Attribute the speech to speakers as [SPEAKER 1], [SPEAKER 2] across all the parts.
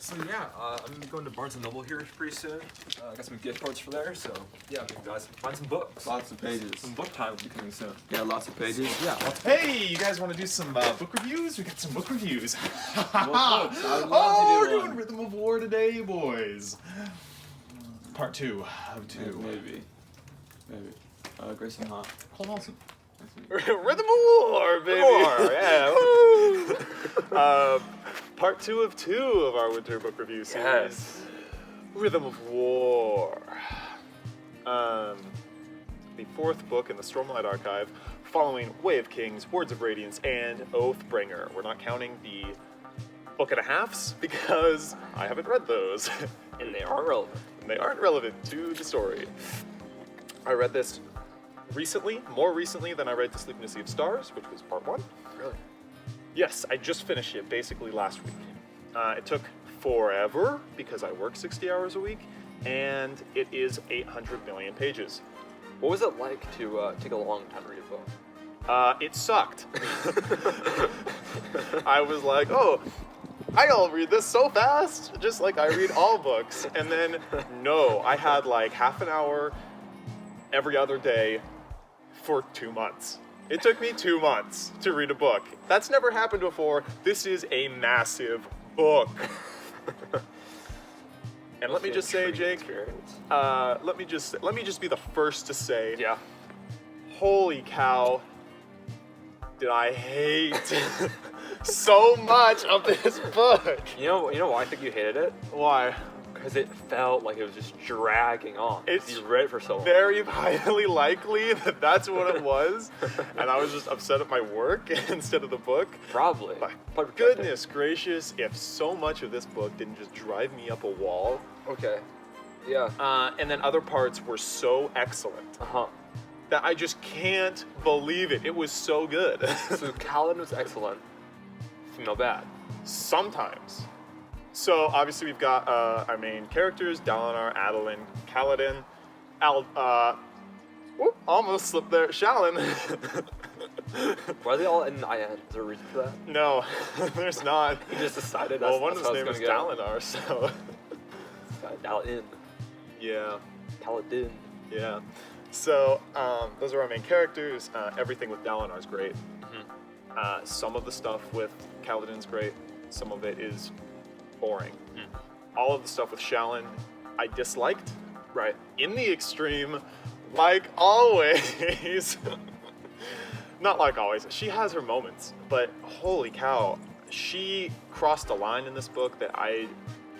[SPEAKER 1] So yeah, I'm gonna be going to Barnes & Noble here pretty soon. I got some gift cards for there, so yeah, you guys find some books.
[SPEAKER 2] Lots of pages.
[SPEAKER 1] Some book time will be coming soon.
[SPEAKER 2] Yeah, lots of pages.
[SPEAKER 1] Yeah.
[SPEAKER 3] Hey, you guys want to do some book reviews? We got some book reviews.
[SPEAKER 2] I would love to do
[SPEAKER 3] we're
[SPEAKER 2] one.
[SPEAKER 3] doing Rhythm of War today, boys. Part 2 of 2.
[SPEAKER 2] Maybe. Grayson Hot.
[SPEAKER 3] Cole Nelson.
[SPEAKER 4] Rhythm of War, baby!
[SPEAKER 1] yeah.
[SPEAKER 4] Part 2 of 2 of our winter book review series.
[SPEAKER 1] Yes.
[SPEAKER 4] Rhythm of War. The 4th book in the Stormlight Archive, following Way of Kings, Words of Radiance, and Oathbringer. We're not counting the book and a halves because I haven't read those.
[SPEAKER 1] And they aren't relevant.
[SPEAKER 4] And they aren't relevant to the story. I read this recently, more recently than I read To Sleep in a Sea of Stars, which was part 1.
[SPEAKER 1] Really?
[SPEAKER 4] Yes, I just finished it basically last week. It took forever because I work 60 hours a week, and it is 800 million pages.
[SPEAKER 1] What was it like to take a long time to read a book?
[SPEAKER 4] It sucked. I was like, oh, I'll read this so fast, just like I read all books. And then, no, I had like half an hour every other day for 2 months. It took me 2 months to read a book. That's never happened before. This is a massive book. And let me just say, Jake, let me just be the first to say,
[SPEAKER 1] Yeah.
[SPEAKER 4] holy cow, did I hate so much of this book.
[SPEAKER 1] You know why I think you hated it?
[SPEAKER 4] Why?
[SPEAKER 1] Because it felt like it was just dragging on.
[SPEAKER 4] It's
[SPEAKER 1] you read it for so long.
[SPEAKER 4] Very highly likely that that's what it was, and I was just upset at my work instead of the book.
[SPEAKER 1] Probably.
[SPEAKER 4] My
[SPEAKER 1] Probably
[SPEAKER 4] goodness gracious, if so much of this book didn't just drive me up a wall.
[SPEAKER 1] Okay. Yeah.
[SPEAKER 4] And then other parts were so excellent
[SPEAKER 1] Uh-huh.
[SPEAKER 4] that I just can't believe it. It was so good.
[SPEAKER 1] So Kaladin was excellent. Female bad.
[SPEAKER 4] Sometimes. So obviously we've got our main characters, Dalinar, Adolin, Kaladin, almost slipped there, Shallan.
[SPEAKER 1] Why are they all in the IN? Is there a reason for that?
[SPEAKER 4] No, there's not.
[SPEAKER 1] He just decided
[SPEAKER 4] Well,
[SPEAKER 1] that's
[SPEAKER 4] one of
[SPEAKER 1] that's
[SPEAKER 4] his
[SPEAKER 1] how
[SPEAKER 4] name is
[SPEAKER 1] it's gonna go.
[SPEAKER 4] Dalinar, so
[SPEAKER 1] Kaladin.
[SPEAKER 4] yeah.
[SPEAKER 1] Kaladin.
[SPEAKER 4] Yeah. So those are our main characters. Everything with Dalinar is great.
[SPEAKER 1] Mm-hmm.
[SPEAKER 4] Some of the stuff with Kaladin's great. Some of it is boring.
[SPEAKER 1] Mm.
[SPEAKER 4] All of the stuff with Shallan, I disliked.
[SPEAKER 1] Right.
[SPEAKER 4] In the extreme, like always. Not like always. She has her moments, but holy cow, she crossed a line in this book that I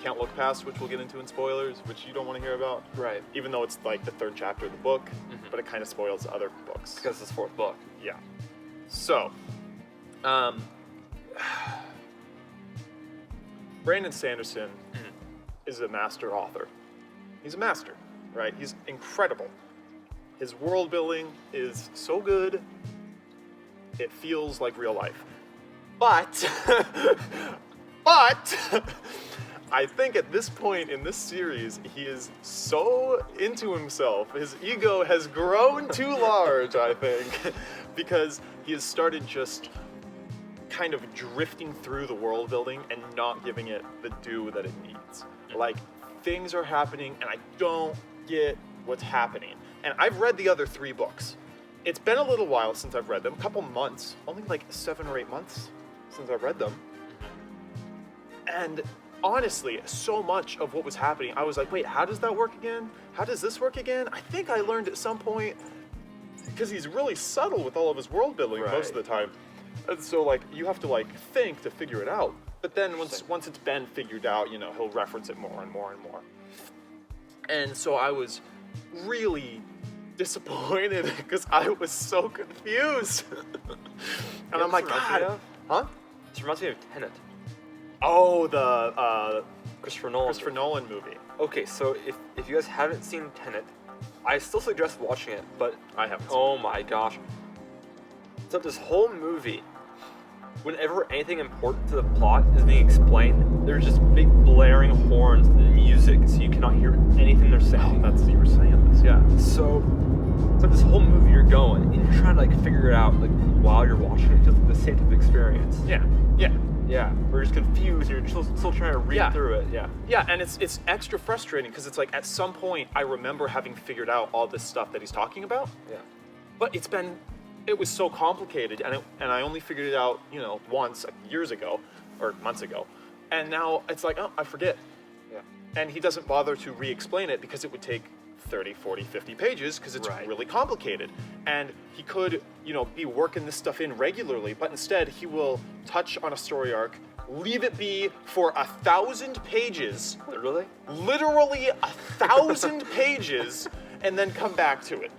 [SPEAKER 4] can't look past, which we'll get into in spoilers, which you don't want to hear about.
[SPEAKER 1] Right.
[SPEAKER 4] Even though it's like the 3rd chapter of the book,
[SPEAKER 1] Mhm.
[SPEAKER 4] but it kind of spoils other books.
[SPEAKER 1] Because it's 4th book.
[SPEAKER 4] Yeah. So, Brandon Sanderson is a master author. He's a master, right? He's incredible. His world building is so good, it feels like real life. But, I think at this point in this series, he is so into himself. His ego has grown too large, I think, because he has started just kind of drifting through the world building and not giving it the due that it needs. Like, things are happening and I don't get what's happening. And I've read the other 3 books. It's been a little while since I've read them, a couple months, only like 7 or 8 months since I've read them. And honestly, so much of what was happening, I was like, wait, how does that work again? How does this work again? I think I learned at some point, because he's really subtle with all of his world building most of the time. And so like, you have to like think to figure it out. But then once it's been figured out, you know, he'll reference it more and more and more. And so I was really disappointed because I was so confused. And I'm like, God, huh?
[SPEAKER 1] This reminds me of Tenet.
[SPEAKER 4] Oh, the
[SPEAKER 1] Christopher Nolan.
[SPEAKER 4] movie.
[SPEAKER 1] Okay, so if you guys haven't seen Tenet, I still suggest watching it, but
[SPEAKER 4] I haven't seen
[SPEAKER 1] oh my gosh. So this whole movie, whenever anything important to the plot is being explained, there's just big blaring horns and music, so you cannot hear anything they're saying.
[SPEAKER 4] Oh, that's, you were saying this, yeah.
[SPEAKER 1] So this whole movie you're going, and you're trying to like figure it out like while you're watching it, just the same type of experience.
[SPEAKER 4] Yeah, yeah.
[SPEAKER 1] Yeah, we're just confused. You're still trying to read
[SPEAKER 4] Yeah.
[SPEAKER 1] through it. Yeah.
[SPEAKER 4] Yeah, and it's extra frustrating because it's like at some point I remember having figured out all this stuff that he's talking about,
[SPEAKER 1] Yeah.
[SPEAKER 4] but it was so complicated, and I only figured it out, once years ago or months ago, and now it's like, oh, I forget.
[SPEAKER 1] Yeah.
[SPEAKER 4] And he doesn't bother to re-explain it because it would take 30, 40, 50 pages because it's
[SPEAKER 1] Right.
[SPEAKER 4] really complicated. And he could, be working this stuff in regularly, but instead he will touch on a story arc, leave it be for 1,000 pages,
[SPEAKER 1] Literally?
[SPEAKER 4] literally 1,000 pages, and then come back to it.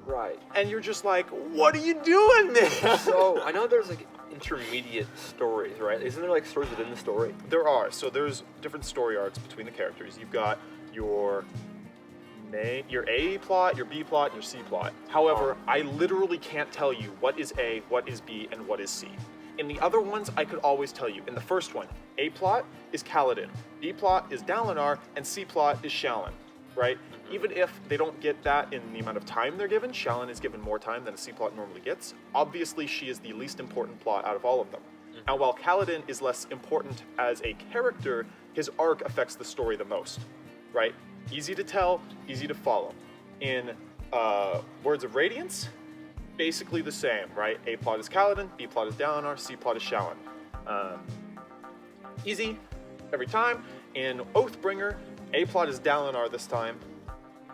[SPEAKER 1] Right.
[SPEAKER 4] And you're just like, what are you doing there?
[SPEAKER 1] So I know there's like intermediate stories, right? Isn't there like stories within the story?
[SPEAKER 4] There are. So there's different story arcs between the characters. You've got your A plot, your B plot, and your C plot. However, I literally can't tell you what is A, what is B, and what is C. In the other ones, I could always tell you. In the first one, A plot is Kaladin, B plot is Dalinar, and C plot is Shallan, right? Even if they don't get that in the amount of time they're given, Shallan is given more time than a C plot normally gets. Obviously, she is the least important plot out of all of them. And while Kaladin is less important as a character, his arc affects the story the most, right? Easy to tell, easy to follow. In Words of Radiance, basically the same, right? A plot is Kaladin, B plot is Dalinar, C plot is Shallan. Easy, every time. In Oathbringer, A plot is Dalinar this time,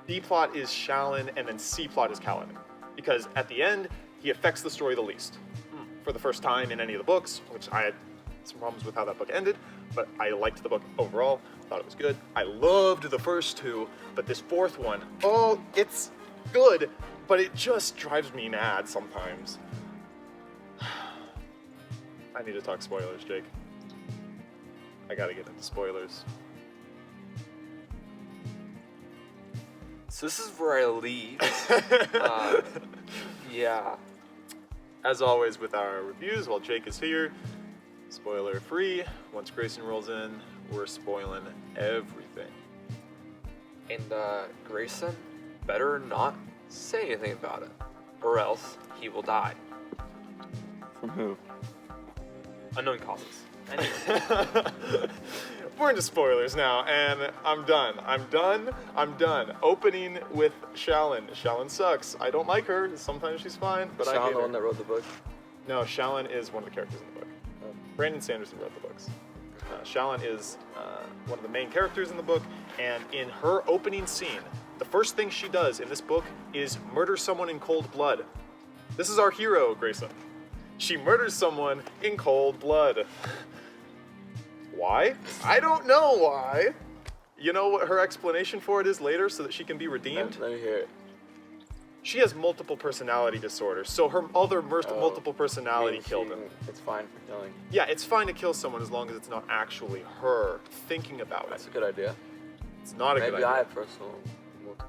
[SPEAKER 4] B plot is Shallan, and then C plot is Kaladin. Because at the end, he affects the story the least. For the first time in any of the books, which I had some problems with how that book ended, but I liked the book overall, thought it was good. I loved the first two, but this fourth one, oh, it's good, but it just drives me mad sometimes. I need to talk spoilers, Jake. I gotta get into spoilers.
[SPEAKER 1] So this is where I leave. Yeah.
[SPEAKER 4] As always with our reviews, while Jake is here, spoiler free. Once Grayson rolls in, we're spoiling everything.
[SPEAKER 1] And Grayson better not say anything about it, or else he will die.
[SPEAKER 2] From who?
[SPEAKER 1] Unknown causes. Anyway.
[SPEAKER 4] We're into spoilers now, and I'm done. Opening with Shallan. Shallan sucks. I don't like her. Sometimes she's fine, but I
[SPEAKER 2] Sean,
[SPEAKER 4] hate
[SPEAKER 2] the
[SPEAKER 4] her.
[SPEAKER 2] one that wrote the book.
[SPEAKER 4] No, Shallan is one of the characters in the book. Brandon Sanderson wrote the books. Shallan is one of the main characters in the book, and in her opening scene, the first thing she does in this book is murder someone in cold blood. This is our hero, Grayson. She murders someone in cold blood. Why? I don't know why. You know what her explanation for it is later so that she can be redeemed?
[SPEAKER 2] Let me hear it.
[SPEAKER 4] She has multiple personality disorders, so her other multiple personality killed him.
[SPEAKER 2] It's fine for killing.
[SPEAKER 4] Yeah, it's fine to kill someone as long as it's not actually her thinking about
[SPEAKER 2] That's
[SPEAKER 4] it.
[SPEAKER 2] a good idea.
[SPEAKER 4] It's not a good
[SPEAKER 2] Maybe
[SPEAKER 4] idea.
[SPEAKER 2] I have personal.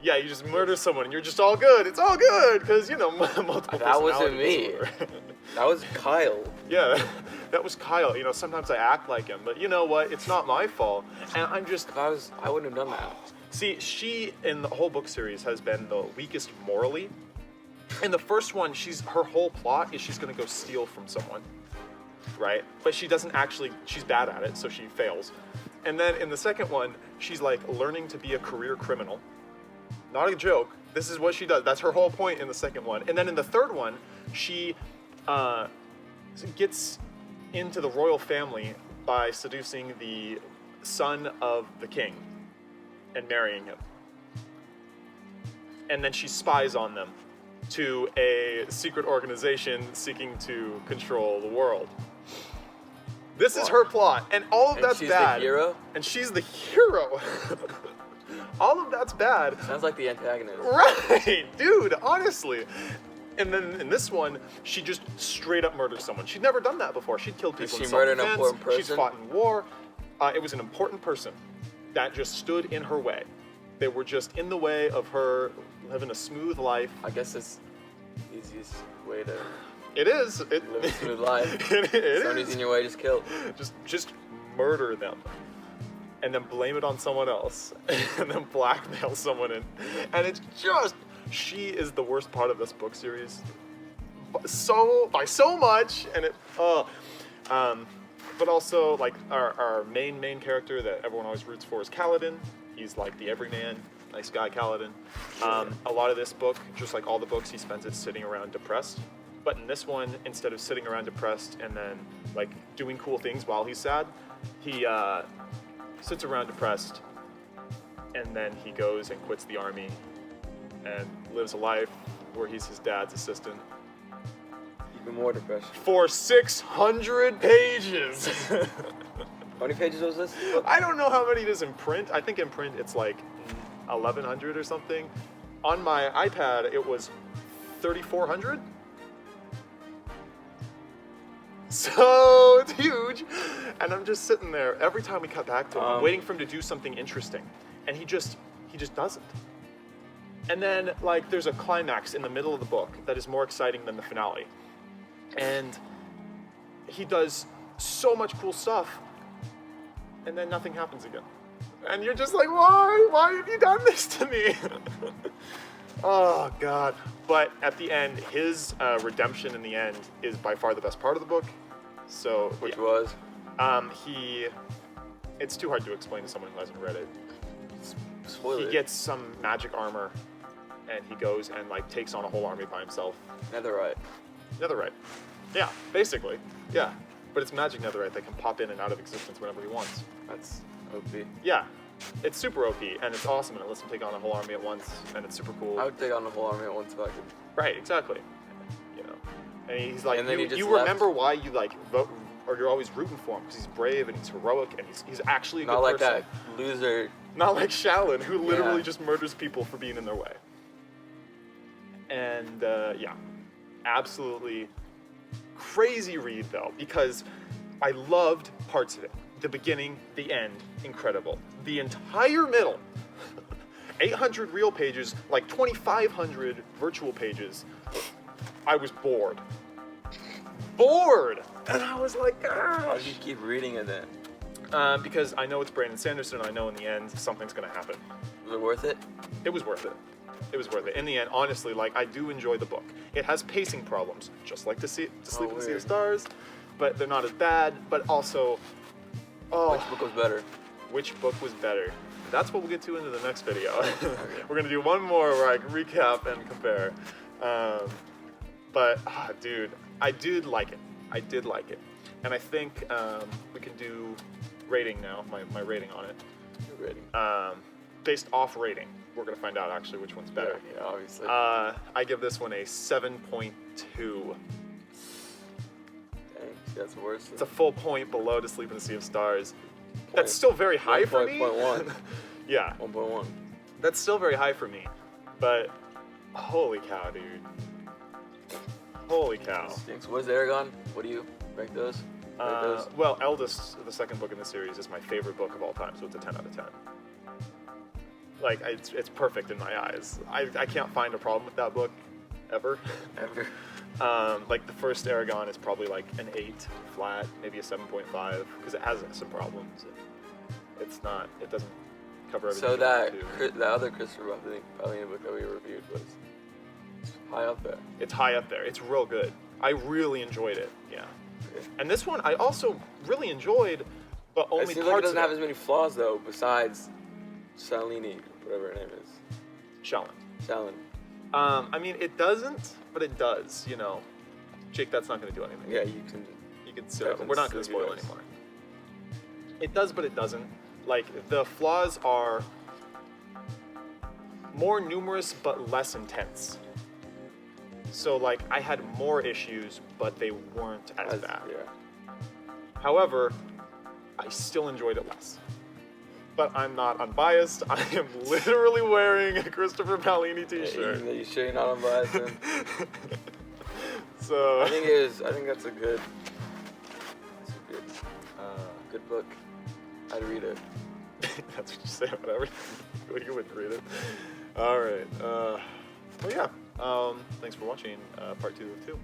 [SPEAKER 4] Yeah, you just murder someone and you're just all good. It's all good because, multiple
[SPEAKER 2] That wasn't
[SPEAKER 4] personality
[SPEAKER 2] me.
[SPEAKER 4] disorder.
[SPEAKER 2] That was Kyle.
[SPEAKER 4] Yeah, that was Kyle. Sometimes I act like him, but you know what? It's not my fault. And I'm just...
[SPEAKER 2] If I wouldn't have done that.
[SPEAKER 4] See, she, in the whole book series, has been the weakest morally. In the first one, her whole plot is she's going to go steal from someone, right? But she doesn't actually, she's bad at it, so she fails. And then in the second one, she's like learning to be a career criminal. Not a joke. This is what she does. That's her whole point in the second one. And then in the third one, she gets into the royal family by seducing the son of the king and marrying him. And then she spies on them to a secret organization seeking to control the world. This is her plot, and all of
[SPEAKER 2] And
[SPEAKER 4] that's
[SPEAKER 2] she's
[SPEAKER 4] bad.
[SPEAKER 2] the hero?
[SPEAKER 4] And she's the hero. All of that's bad.
[SPEAKER 2] Sounds like the antagonist.
[SPEAKER 4] Right, dude, honestly. And then in this one, she just straight up murdered someone. She'd never done that before. She'd killed people
[SPEAKER 2] Did
[SPEAKER 4] in
[SPEAKER 2] she murder an
[SPEAKER 4] self-defense.
[SPEAKER 2] important
[SPEAKER 4] She's
[SPEAKER 2] person?
[SPEAKER 4] fought in war. It was an important person that just stood in her way. They were just in the way of her living a smooth life.
[SPEAKER 2] I guess it's the easiest way to
[SPEAKER 4] It is.
[SPEAKER 2] live a smooth life.
[SPEAKER 4] It
[SPEAKER 2] Somebody's
[SPEAKER 4] is.
[SPEAKER 2] in your way, just kill.
[SPEAKER 4] Just murder them. And then blame it on someone else. And then blackmail someone in. And it's just, she is the worst part of this book series. By so much. And But also, like, our main character that everyone always roots for is Kaladin. He's like the everyman, nice guy Kaladin. A lot of this book, just like all the books, he spends it sitting around depressed. But in this one, instead of sitting around depressed and then like doing cool things while he's sad, he sits around depressed and then he goes and quits the army and lives a life where he's his dad's assistant.
[SPEAKER 2] Even more depression.
[SPEAKER 4] For 600 pages!
[SPEAKER 2] How many pages was this?
[SPEAKER 4] I don't know how many it is in print. I think in print it's like 1,100 or something. On my iPad it was 3,400. So it's huge. And I'm just sitting there every time we cut back to him, I'm waiting for him to do something interesting. And he just doesn't. And then like there's a climax in the middle of the book that is more exciting than the finale. And he does so much cool stuff, and then nothing happens again. And you're just like, why? Why have you done this to me? Oh, God. But at the end, his redemption in the end is by far the best part of the book. So,
[SPEAKER 2] Which
[SPEAKER 4] yeah.
[SPEAKER 2] was?
[SPEAKER 4] It's too hard to explain to someone who hasn't read it.
[SPEAKER 2] Spoiler.
[SPEAKER 4] He gets some magic armor, and he goes and like takes on a whole army by himself.
[SPEAKER 2] Netherite.
[SPEAKER 4] Netherite. Yeah, basically. Yeah. But it's magic netherite that can pop in and out of existence whenever he wants.
[SPEAKER 2] That's OP.
[SPEAKER 4] Yeah. It's super OP, and it's awesome, and it lets him take on a whole army at once, and it's super cool.
[SPEAKER 2] I would take on the whole army at once if I could.
[SPEAKER 4] Right, exactly. You know. And he's like,
[SPEAKER 2] And then he just
[SPEAKER 4] you
[SPEAKER 2] left.
[SPEAKER 4] remember why you like vote, or you're always rooting for him, because he's brave, and he's heroic, and he's actually a
[SPEAKER 2] Not
[SPEAKER 4] good
[SPEAKER 2] like
[SPEAKER 4] person.
[SPEAKER 2] that loser.
[SPEAKER 4] Not like Shallon, who literally
[SPEAKER 2] Yeah.
[SPEAKER 4] just murders people for being in their way. And yeah, absolutely crazy read though, because I loved parts of it. The beginning, the end, incredible. The entire middle, 800 real pages, like 2,500 virtual pages, I was bored. Bored! And I was like,
[SPEAKER 2] Why
[SPEAKER 4] gosh.
[SPEAKER 2] did you keep reading it then?
[SPEAKER 4] Because I know it's Brandon Sanderson, and I know in the end something's gonna happen.
[SPEAKER 2] Was it worth it?
[SPEAKER 4] It was worth it. It was worth it. In the end, honestly, like I do enjoy the book. It has pacing problems, just like to Sleep in the Sea of
[SPEAKER 2] Weird.
[SPEAKER 4] Stars, but they're not as bad. But also,
[SPEAKER 2] Which book was better?
[SPEAKER 4] which book was better? That's what we'll get to into the next video. We're gonna do one more where I can recap and compare. But dude, I did like it. I did like it, and I think we can do rating now. My rating on it.
[SPEAKER 2] You're ready.
[SPEAKER 4] Based off rating, we're gonna find out actually which one's better.
[SPEAKER 2] Yeah, obviously.
[SPEAKER 4] I give this one a 7.2.
[SPEAKER 2] Dang, that's worse.
[SPEAKER 4] It's a full point below To Sleep in the Sea of Stars. That's still very high for me.
[SPEAKER 2] 1.1.
[SPEAKER 4] Yeah,
[SPEAKER 2] 1.1.
[SPEAKER 4] that's still very high for me. But holy cow, dude. Holy cow.
[SPEAKER 2] Stinks. What is Aragon? What do you rank those? Rate those?
[SPEAKER 4] Well, Eldest, the second book in the series, is my favorite book of all time, so it's a 10 out of 10. Like, it's perfect in my eyes. I can't find a problem with that book, ever.
[SPEAKER 2] Ever.
[SPEAKER 4] Like, the first Aragon is probably like an 8 flat, maybe a 7.5, because it has some problems. It's not, it doesn't cover everything.
[SPEAKER 2] So
[SPEAKER 4] you want it to.
[SPEAKER 2] that other Christopher Paolini book that we reviewed was high up there.
[SPEAKER 4] It's high up there. It's real good. I really enjoyed it, yeah.
[SPEAKER 2] Okay.
[SPEAKER 4] And this one I also really enjoyed, but
[SPEAKER 2] It
[SPEAKER 4] only
[SPEAKER 2] seems
[SPEAKER 4] parts
[SPEAKER 2] like it doesn't
[SPEAKER 4] of
[SPEAKER 2] have as many flaws though, besides Salini, whatever her name is.
[SPEAKER 4] Shallon.
[SPEAKER 2] Shalin.
[SPEAKER 4] I mean, it doesn't, but it does, you know. Jake, that's not going to do anything.
[SPEAKER 2] Yeah, you can.
[SPEAKER 4] You can sit. We're not going to spoil anymore. It does, but it doesn't. Like, the flaws are more numerous, but less intense. So, like, I had more issues, but they weren't as bad.
[SPEAKER 2] Yeah.
[SPEAKER 4] However, I still enjoyed it less. But I'm not unbiased. I am literally wearing a Christopher Paolini t-shirt.
[SPEAKER 2] You sure you're not unbiased? Then?
[SPEAKER 4] So
[SPEAKER 2] I think that's a good. Good book. I'd read it.
[SPEAKER 4] that's what you say about everything. You wouldn't read it. All right. Well, yeah. Thanks for watching part 2 of 2.